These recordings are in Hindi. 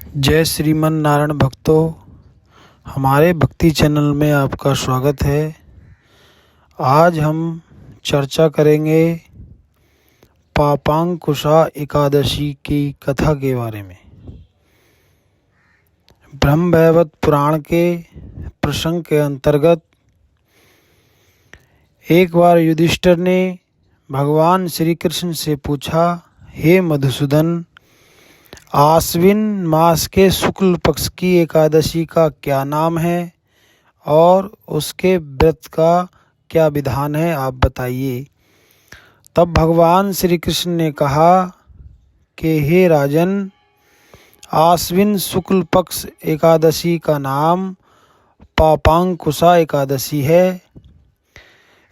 जय श्रीमन नारायण भक्तों, हमारे भक्ति चैनल में आपका स्वागत है। आज हम चर्चा करेंगे पापांकुशा एकादशी की कथा के बारे में। ब्रह्मवैवर्त पुराण के प्रसंग के अंतर्गत एक बार युधिष्ठिर ने भगवान श्री कृष्ण से पूछा, हे मधुसूदन, आश्विन मास के शुक्ल पक्ष की एकादशी का क्या नाम है और उसके व्रत का क्या विधान है, आप बताइए। तब भगवान श्री कृष्ण ने कहा कि हे राजन, आश्विन शुक्ल पक्ष एकादशी का नाम पापांकुशा एकादशी है।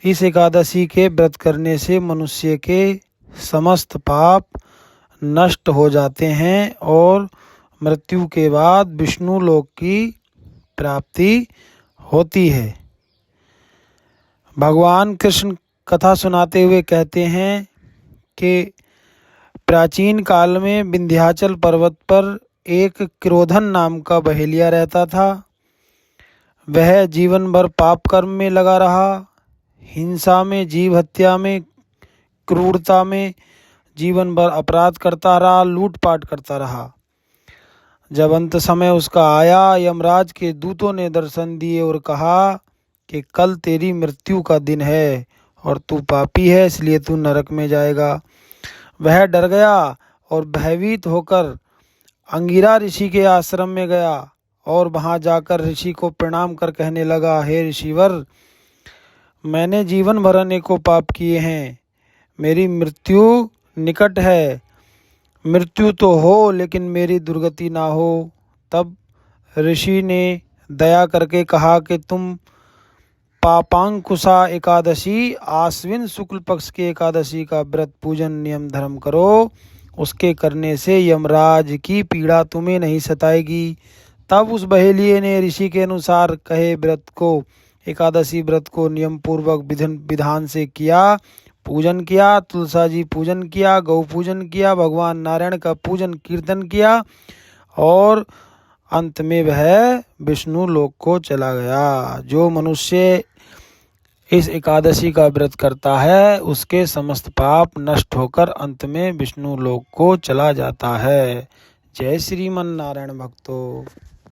इस एकादशी के व्रत करने से मनुष्य के समस्त पाप नष्ट हो जाते हैं और मृत्यु के बाद विष्णु लोक की प्राप्ति होती है। भगवान कृष्ण कथा सुनाते हुए कहते हैं कि प्राचीन काल में विंध्याचल पर्वत पर एक क्रोधन नाम का बहेलिया रहता था। वह जीवन भर पाप कर्म में लगा रहा, हिंसा में, जीव हत्या में, क्रूरता में जीवन भर अपराध करता रहा, लूटपाट करता रहा। जब अंत समय उसका आया, यमराज के दूतों ने दर्शन दिए और कहा कि कल तेरी मृत्यु का दिन है और तू पापी है, इसलिए तू नरक में जाएगा। वह डर गया और भयभीत होकर अंगिरा ऋषि के आश्रम में गया और वहां जाकर ऋषि को प्रणाम कर कहने लगा, हे ऋषिवर, मैंने जीवन भर अनेकों पाप किए हैं, मेरी मृत्यु निकट है। मृत्यु तो हो लेकिन मेरी दुर्गति ना हो। तब ऋषि ने दया करके कहा कि तुम पापांकुशा एकादशी, आश्विन शुक्ल पक्ष की एकादशी का व्रत पूजन नियम धर्म करो। उसके करने से यमराज की पीड़ा तुम्हें नहीं सताएगी। तब उस बहेलिये ने ऋषि के अनुसार कहे व्रत को, एकादशी व्रत को नियम पूर्वक विधान से किया, पूजन किया, तुलसा जी पूजन किया, गौ पूजन किया, भगवान नारायण का पूजन कीर्तन किया और अंत में वह विष्णु लोक को चला गया। जो मनुष्य इस एकादशी का व्रत करता है उसके समस्त पाप नष्ट होकर अंत में विष्णु लोक को चला जाता है। जय श्रीमन नारायण भक्तों।